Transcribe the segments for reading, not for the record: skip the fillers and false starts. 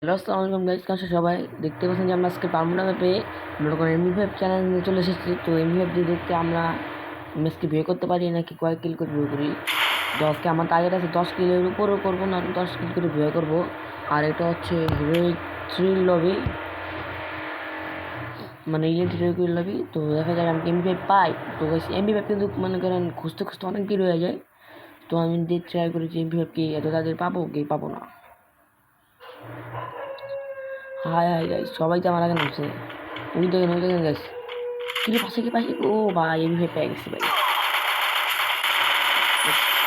Hello আসসালামু আলাইকুম guys, কাছে সবাই দেখতে পাচ্ছেন যে আমরা আজকে পারমুনা ম্যাপে মনে করেন এমভি5 চ্যানেল নিয়ে চলে এসেছি। তো এমভি5 দিয়ে দেখতে আমরা ম্যাচকে বিয়ে করতে পারি নাকি কয়েক কিল করে বিয়ে করি। তো আজকে আমার টার্গেট আছে 10 কিলের উপরও করবো না, 10 কিল করে বিয়ে করবো। আর এটা হচ্ছে হিরোইক থ্রিল লবি, মানে ইলেট হিরোইক লবি। তো দেখা যায় আমি এমভি5 পাই। তো গাইস এমভি5 কিন্তু মনে করেন খুঁজতে খুঁজতে অনেক দেরি হয়ে যায়। তো আমি ট্রাই করেছি এমভি5 কি এত তাদের পাবো কি পাবো না। হাই হাই গাইস, সবাই তো আমার আগে নামছে। ওই দেখেন গাইস, কিরে পাশে ও ভাই এমভি পেয়ে গেছি ভাই।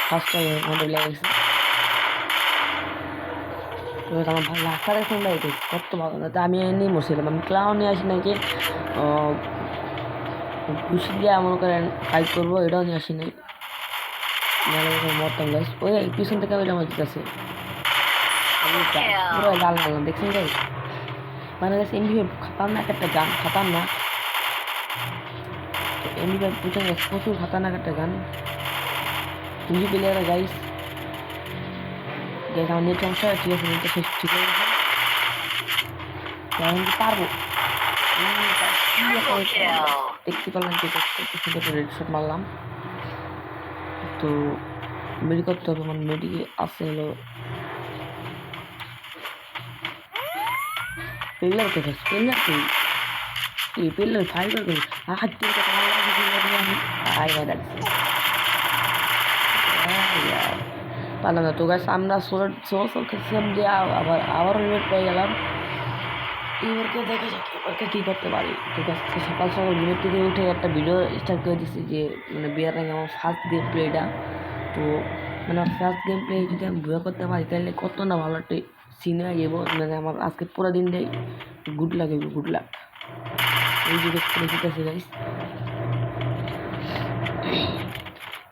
ফার্স্ট টাইম আমাদের লেগে গেছে। তো আমার ভালো রাস্তা দেখছেন ভাই, কত ভালো না। তো আমি এমনি মরছিলাম, আমি ক্লাউন নিয়ে আসি নাকি ঘুষি দিয়ে মনে করেন ফাইট করবো, এটাও নিয়ে আসি নাই। মরতাম গাইস, ওই পিছন থেকে ওইটা আমার দিতেছে পুরো লাল লাল দেখছেন গাইস। মানে গাইস এমভি খাতারনাক একটা গান, খাতারনাক। এমভি বুঝছেন গাইস, প্রচুর খাতারনাক একটা গান। Easy player guys. গাইস আমার নেট সমস্যা, ঠিক আছে নেটটা শেষ ঠিক হয়ে গেছে। এখন কি পারবো দেখতে পারলাম কি সুন্দর রেড শট মারলাম। তো মেডি করতে হবে, মানে মেডি আছে হলো পেলার কোথায়, পেলার কি পেলার ফাইবার করি হাত দিয়ে কথা আমি আই না রাখছি পারলাম না। তো গাছ আমরা সোল খেলছিলাম যে আবার রেড পেয়ে গেলাম। এবারকে দেখা যাক এবারকে কী করতে পারি। তো সকাল সকাল ঘুমের থেকে উঠে একটা ভিডিও স্টার্ট করে দিচ্ছি যে মানে বিয়ার আগে আমার ফার্স্ট গেম প্লেটা। তো মানে ফার্স্ট গেম প্লে যদি আমি ভুয়া করতে পারি তাহলে কত না ভালো একটা সিনে হয়ে যাবো। মানে আমার আজকে পুরো দিনটাই গুড লাগ হইব, গুড লাক। এই যে দেখতে দেখতেছি গাইস,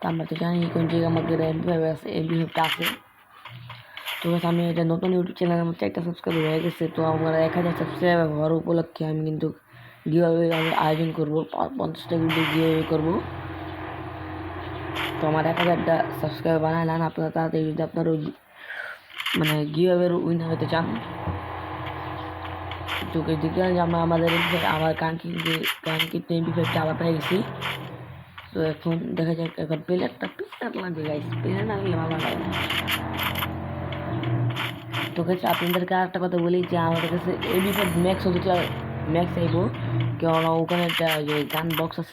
তো আমরা তো জানি কোন জায়গায় আমাদের এমভি5 আছে, এমভি5টা আছে। তো আমি এটা নতুন ইউটিউব চ্যানেল, আমার 4টা সাবস্ক্রাইবার হয়ে গেছে। তো আমার 1000 সাবস্ক্রাইবার হওয়ার উপলক্ষে আমি কিন্তু গিভঅ্যাওয়ে আমি আয়োজন করবো, 50টা কিন্তু গিভঅ্যাওয়ে করবো। তো আমার 1000টা সাবস্ক্রাইবার বানায় নেন আপনারা তাড়াতাড়ি, যদি আপনারা ওই মানে গিভঅ্যাওয়ের উইনার হতে চান। তো দেখতে যে আমরা আমাদের আমার কাঙ্ক্ষিত এমভি5টা আবার পেয়ে গেছি। তো এখন দেখা যাক, এখন প্লেয়ার লাগবে গাইস, প্লেয়ার না লাগলে ভালো লাগে না। তো কাছে আপনাদেরকে আরেকটা কথা বলি যে আমাদের কাছে এমভি5 ম্যাক্স হতে চায়, ম্যাক্স আইব। কেননা ওখানে একটা যে গান বক্স আছে,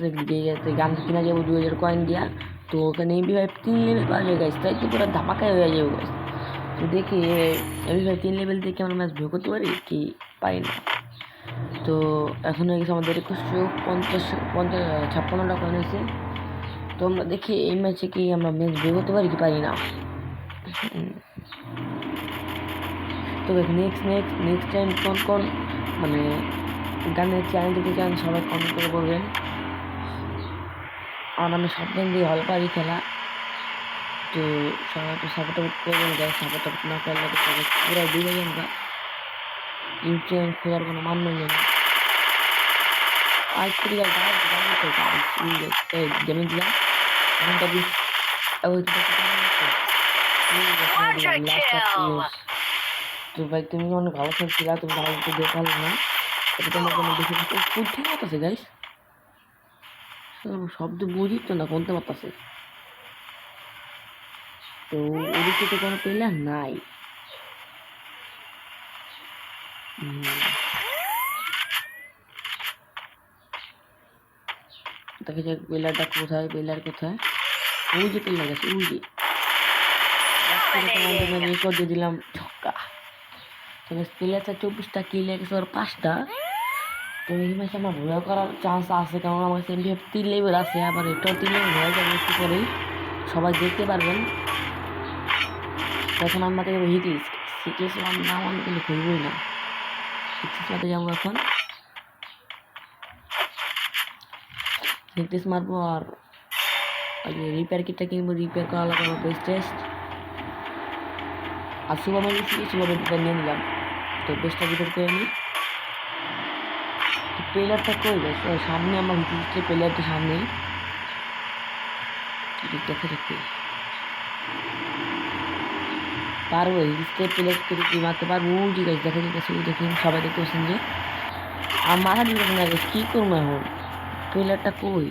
যে গান কিনা যাবো 2000 কয়েন দিয়া। তো ওখানে এমভি5 3 লেভেল পাওয়া যায় গাইস, তাই তো পুরো ধামাকায় হয়ে যাবে গাইস। তো দেখি এমভি5 3 লেভেল থেকে আমরা ম্যাচ ভিউ করতে পারি কি পারি না। তো এখন হয়ে গেছে আমাদের 2156টা কয়েন হয়েছে। তো আমরা দেখি এই ম্যাচে কি আমরা ম্যাচ ভিউ করতে পারি কি পারি না। তো নেক্সট টাইম কোন মানে গানের চ্যানেল থেকে চান সবাই কমেন্ট করে বলবেন। আর আমি সব গেম দিয়ে হল পারি খেলা। তো সবাই একটু সাপোর্ট করবেন গাই, সাপোর্ট না করলে পুরো ডুবে যান গা। ইউটিউব চ্যানেল খোঁজার কোনো মান নেই যেন। আজ থেকে গেমে দিলাম এখনটা দিস। তো ভাই তুমি অনেক ভালো খেলছিলা, তুমি ভালো একটু দেখালে না, এটা তোমার জন্য বেশি খুব ঠিক আছে গাইস। শব্দ বুঝি তো না কোনতে পারতেছে। তো ওদিকে তো কোনো প্লেয়ার নাই। দেখা যাক প্লেয়ারটা কোথায়, প্লেয়ার কোথায়। ওই যে প্লেয়ার গেছে, ওই যে রেকর্ড দিয়ে দিলাম ছক্কা। তবে প্লেয়ারটা 24টা কিল গেছে ওর 5টা। তো এই ম্যাচে আমার ভয় করার চান্স আছে, কারণ আমার কাছে এমভি 3 লেভেল আছে, আবার এটাও 3 লেভেল হয়ে যাবে একটু পরেই, সবাই দেখতে পারবেন। তখন আমাদের হিটলিস সিটিএস নাম আমি কিন্তু খুলবই না, হিটলিস মারতে যাবো এখন। হিটলিস মারবো আর ওই যে রিপেয়ার কিটটা কিনবো, রিপেয়ার করা লাগবে আমার বেস্ট টেস্ট। আর সুপার রিপেয়ার নিয়ে নিলাম। তো বেস্টটা রিপেয়ার করে নিই। প্লেয়ারটা কই গেছে, সামনে আমার হিটলিস্টের প্লেয়ারটা সামনেই দেখা দেখতে। পারবো স্টেপ প্লেস করে কি মারতে পারবো ও ঠিক আছে দেখা যেতেছে ও দেখুন সবাই দেখতে পাচ্ছেন যে আমার মাথা দিতে না কী করবো এখন প্লেয়ারটা কই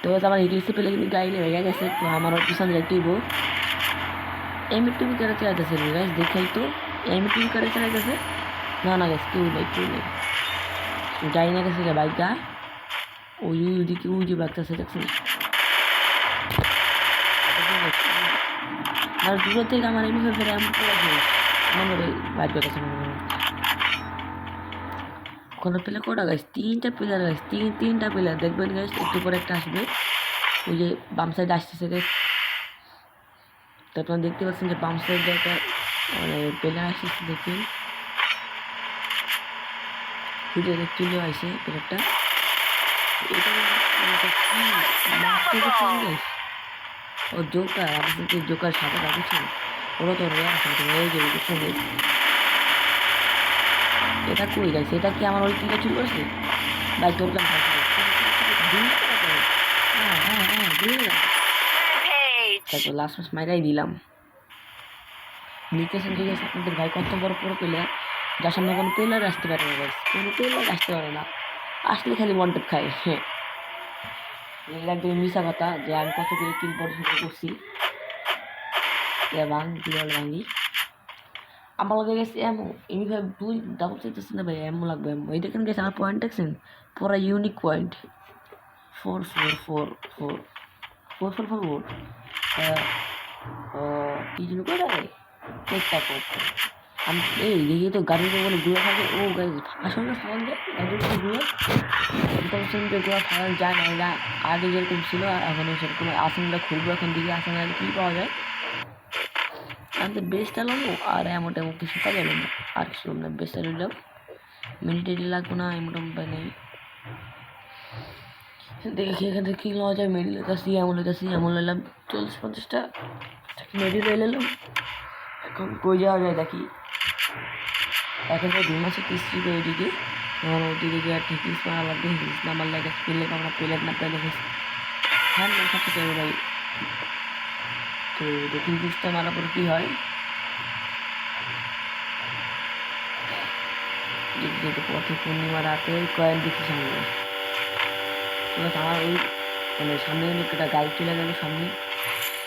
তো আমার ইংলিশে পেলে কিন্তু গাইলে হয়ে গেছে তো আমার পিছনে যাইতেইব এমএটিভি করে চালাইতেছে গাইস দেখাই তো এমএটিভি করে চালাইতেছে না না গাইস কেউ নেই যাই না গেছে বাইকটা ওই ওইদিকে ওই যে বাইকটা দেখছেন আর দূর থেকে আমার এমনি ফেরে এমন করে মনে হয় বাইক গেছে কোনো প্লেয়ার কটা গাইস তিনটা প্লেয়ার গাইস তিনটা প্লেয়ার দেখবেন গাইস একটু পরে একটা আসবে ওই যে বাম সাইডে আসতেছে গাইস তো আপনারা দেখতে পাচ্ছেন যে বাম সাইডে একটা মানে প্লেয়ার আসতেছে দেখুন খুঁজে চলে আসে প্লেয়ারটা ও জোকার আপনি জোকার সাথে রাখছেন ওরা তো রেয়ার সাথে হয়ে যাবে বুঝছেন এটা কই গেছে এটা কি আমার ওই কিনে চুল করছে বাইক ধরলাম তারপর লাস্ট মাস মাইরাই দিলাম লিখেছেন ঠিক আছে আপনাদের ভাই কত বড় বড় প্লেয়ার যার সামনে কোনো প্লেয়ার আসতে পারে না গাইস কোনো প্লেয়ার আসতে পারে না আসলে খালি ওয়ান ট্যাপ খায় হ্যাঁ একদম মিশা কথা যে আমি কত করে কিল পরিশোধ করছি ভাঙি আমার লগে গেছে এমন এইভাবে দুই ডাবল চাইতেছে না ভাই এমন লাগবে এমন এই দেখেন গেছে আমার পয়েন্ট দেখছেন পুরা ইউনিক পয়েন্ট 4 কি জন্য করে চেষ্টা করতে আমি এই দেখি তো গাড়িতে বলে ঘুরে থাকে ও গাড়ি আসলে ফাঁকা যায় গাড়িতে ঘুরে বলছেন যে ঘোরা ফাঁকা যায় না এরা আগে যেরকম ছিল এখন সেরকম আসনটা খুলবো এখন দিকে আসন কী পাওয়া যায় আমি তো বেস্ট এলাম আর এমন তেমন কিছু কাজ এলাম না আর কিছু না বেস্ট এলাম মিনিটেডি লাগবো না এমন নেই দেখি এখান থেকে কী নেওয়া যায় মেডি লেতাছি এমন নিলাম 40-50টা মেডি লয়ে নিলাম এখন কই যাওয়া যায় দেখি এখন তো 2 মাসে কিস্তি তো ওইদিকে আমার ওইদিকে গিয়ে আর ঠিক মারা লাগবে হিলস না মারলে গেছে পেলে আমরা প্লেট না পেলে গেছি হ্যাঁ না থাকতে চাইবে ভাই তো দেখি হিলসটা মারার পরে কী হয় যেতে পথে পূর্ণিমা রাতে কয়েন দেখি সামনে আমার ওই মানে সামনে একটা গাড়ি চলে গেল সামনে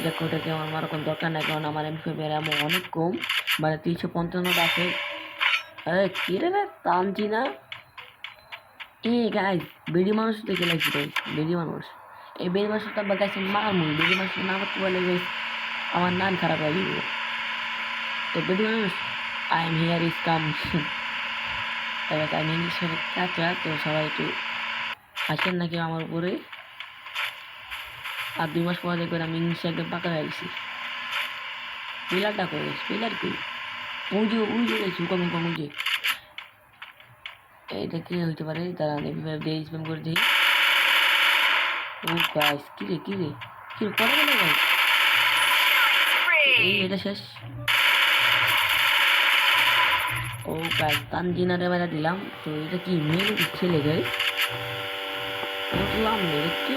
দেখো ওটাকে আমার মারার কোনো দরকার নাই কারণ আমার এমপি এমন অনেক কম মানে 355 আছে কী রে টানছি না গাইজ বেড়ি মানুষ দেখে লাগছি ভাই বেড়ি মানুষ এই বেড়ি মানুষটা বা গাইছে মারমুই বেড়ি মানুষ না করতে পারলে গাইস আমার নাম খারাপ হয়ে যাবে তো বেড়ি মানুষ আই এম হিয়ার ইজ কাম তারপর আমি ইংলিশের কাঁচা তো সবাই একটু হাসেন নাকি আমার উপরে আর 2 মাস পরে দেখবেন আমি ইংলিশে একদম পাকা হয়ে গেছি পিলারটা করে গেছি পিলার কই উজে গেছি কমে এটা কি হইতে পারে তারা দিয়ে স্প্যাম করে দিই ও গাইস কি রে করে গেল গাইস এটা শেষ ও গাইস তানজিনারে মেরা দিলাম তো এটা কি মেয়ে ছেলে গাইস বুঝলাম মেরেছে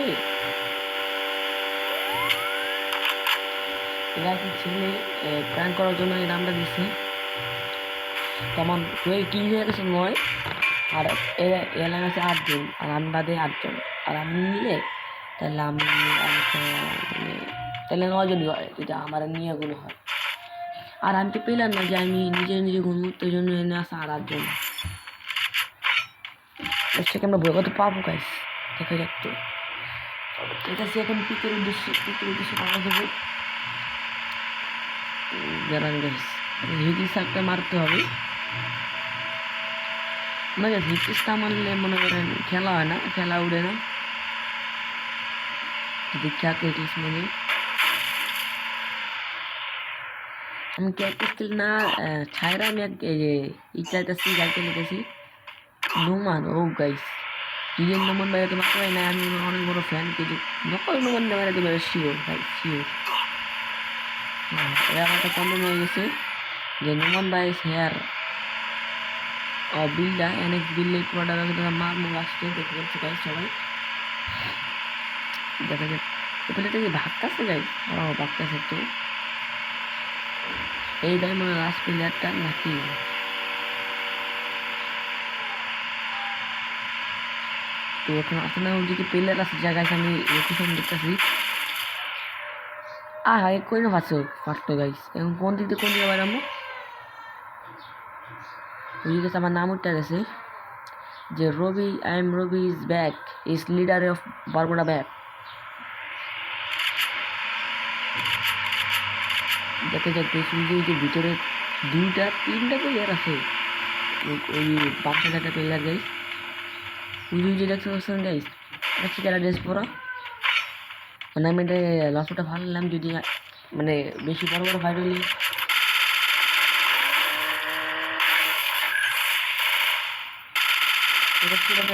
এরা কি ছেলে প্র্যাঙ্ক করার জন্য এই নামটা দিচ্ছে তেমন হয়ে কি হয়ে গেছে নয় আর এলাকা আছে 8 জন আর আমি বাদে 8 জন আর আমি নিলে তাহলে আমি তাহলে 9 জনই হয় যেটা আমার নিয়ে গুলো হয় আর আমি তো পেলাম না যে আমি নিজে গুণমুক্তের জন্য এনে আসা আর 8 জন সেটা আমরা ভয় করতে পারবো গাইস দেখা যাক তো এটা সে এখন পিকের উদ্দেশ্যে পাওয়া যাবে দাঁড়ান গাইস হিগিস একটা মারতে হবে না গাইস হিগিসটা মারলে মনে করেন খেলা হয় না খেলা উড়ে না বিখ্যাত হিগিস মানে আমি ক্যাপিস্টিল না ছায়রা আমি চাইতেছি যাইতে লিখেছি নুমান ও গাইস রিয়েল নুমান ভাই তোমার পাই না আমি অনেক বড় ফ্যান কিন্তু নকল নুমান ভাই দেবে শিওর ভাই শিওর এরা একটা কমন হয়ে গেছে যে নুমান ভাই হেয়ার বিলটা এনএক্স বিল্ডের প্রোডাক্ট মার মুখ আসছে দেখতে পাচ্ছি গাইস সবাই দেখা যাক এগুলোটা কি ভাগতেছে গাইস ভাগতেছে তো এইটাই মনে হয় লাস্ট প্লেয়ারটা নাকি তো এখন আসলে না ওদিকে প্লেয়ার আছে জায়গায় আমি লোকেশন দেখতেছি হ্যাঁ কই না ফাটতো গাইস এখন কোন দিক দিয়ে কোন দিকে বাড়াবো বুঝে গেছে আমার নাম উঠতে গেছে যে Ravi I am Ravi is back is leader of Bermuda back দেখে যাচ্ছে ওই যে ভিতরে দুইটা তিনটা প্লেয়ার আছে ওই বাচ্চা একটা প্লেয়ার গাইস ওই যে দেখতে পাচ্ছেন গাইস দেখছি কেরা ড্রেস পরা মানে আমি এটা লসটা ভালো নিলাম যদি মানে বেশি বড় বড় ফাইট হলে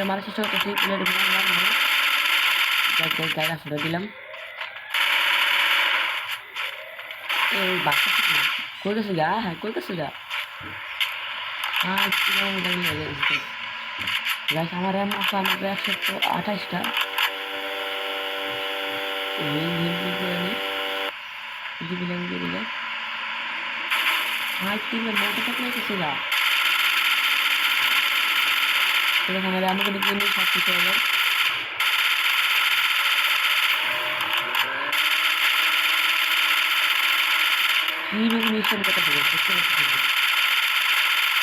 মারা শেষ হতো সেই প্লেয়ারটা গাড়ি ফুটে দিলাম এই বাচ্চা কই গেছে গা হ্যাঁ কই গেছে গা গাইস আমার এমন আছে আমাকে 128টা আমাকে দেখে সব কিছু হবে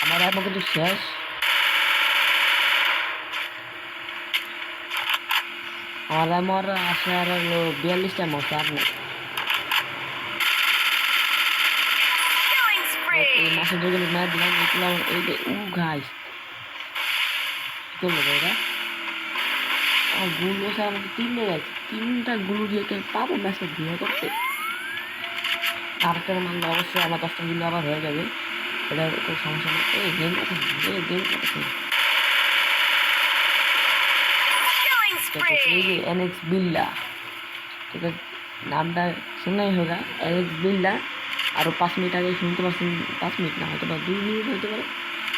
আমার এখন কিন্তু শেষ আমার আসে আর হলো 42টা মতো আপনার এই মাসের যেগুলো ম্যাচ দিলাম এগুলো এই যে গাইস করবো এরা গুলো স্যার আমাকে তিনটা গুলো দিয়ে পাবো ম্যাচটা ঘুরে করতে আরেকটা মানলে অবশ্যই আমার 10টা গুলো আবার হয়ে যাবে এটা কোনো সমস্যা নেই এই গেম এই যে এনএক্স বিল্লা ঠিক আছে নামটা শোনাই হোক এনএক্স বিল্লা আরও 5 মিনিট আগে শুনতে পারছেন 5 মিনিট না হয়তো বা 2 মিনিট হতে পারে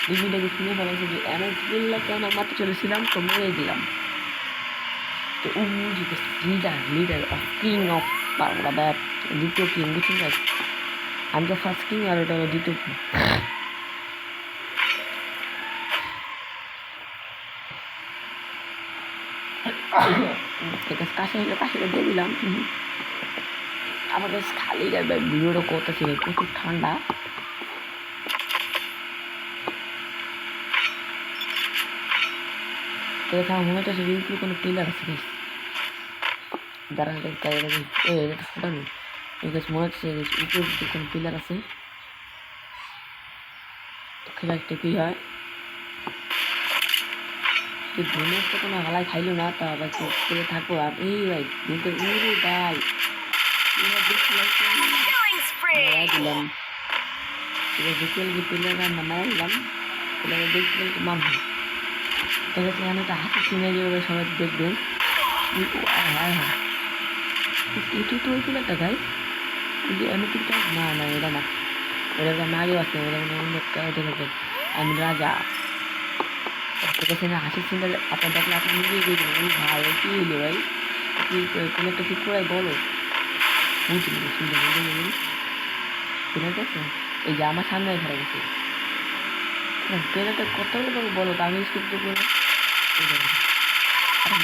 2 মিনিট আগে শুনে ফেলাইছে যে এনএক্স বিল্লাকে আমরা মারতে চলেছিলাম তো মেরে দিলাম তো leader of king of Bermuda back দ্বিতীয় কিং বুঝছেন গাইস আমি তো ফার্স্ট কিং আর ওটা দ্বিতীয় কিং কাছে দিয়ে দিলাম আমাদের খালি যাবে ভিডিওটা করতেছিল প্রচুর ঠান্ডা তো আমার মনে হচ্ছে ইউটিউবে কোনো প্লেয়ার আছে বেশ দাঁড়ান এটা ফোটানো মনে হচ্ছে ইউটিউবে কোনো প্লেয়ার আছে তো খেলা একটা কী হয় ধনের তো কোনো হালাই খাইলো না তা আবার করে থাকবো আর এই ভাই দিনটা ভাই দিলাম বিকেল যে প্লেয়াররা মারা দিলাম প্লেয়ার দেখতে মারব ঠিক আছে আমি একটা হাসি শুনে যাবে সবাই দেখবেন হ্যাঁ হ্যাঁ এটি তো ওই প্লেয়ারটা ভাই আমি কিন্তু না এটা না ওটা আমি আগেও আছে ওটা মানে অন্য একটা আমি রাজা ঠিক আছে না হাসির সিনটা আপনার দেখলে আপনি নিজেই বুঝবেন ওই ভাই কী হইলো ভাই কোনো একটা ঠিক করে বলো বুঝলি শুনতে বুঝে ঠিক আছে এই যে আমার সামনে ঘরে গেছে ট্রেনারটা কত বলো তো আমি স্ক্রিপ্ট করে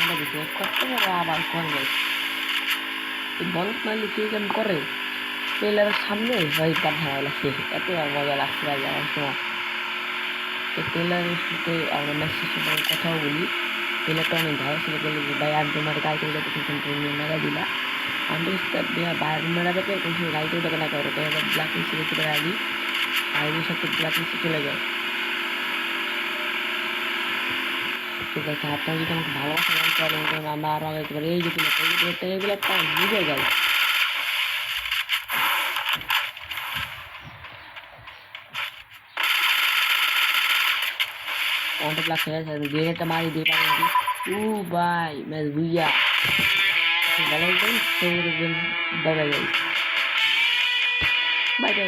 মনে গেছে কত আবার করে যাই বল মারলে কে কেমন করে ট্রেলারের সামনে ভাই গান ভালো লাগছে এত মজা লাগছে ভাই আমার সময় তো টেলারের সাথে আমরা ম্যাচের সময় কথাও বলি টেলারটা অনেক ভালো ছিল বলে যে ভাই আর তোমার গাড়িতে উঠে তুমি মেরা দিলা আমি বাইরে মেরা দেখে কোনো গাড়িতে উঠে না করো ব্ল্যাক লিস্টে চলে আগে আইডির সাথে ব্ল্যাক লিস্টে চলে যায় ঠিক আছে আপনার যদি আমাকে ভালোবাসা করেন আমরা আরও আগে পারি এই যে এগুলো একটা বুঝে যায় অনেক লাগছে গেটটা মারি দিয়ে পারি ও ভাই ম্যাচ বুঝিয়া ভালো একদম বাই বাই বাই বাই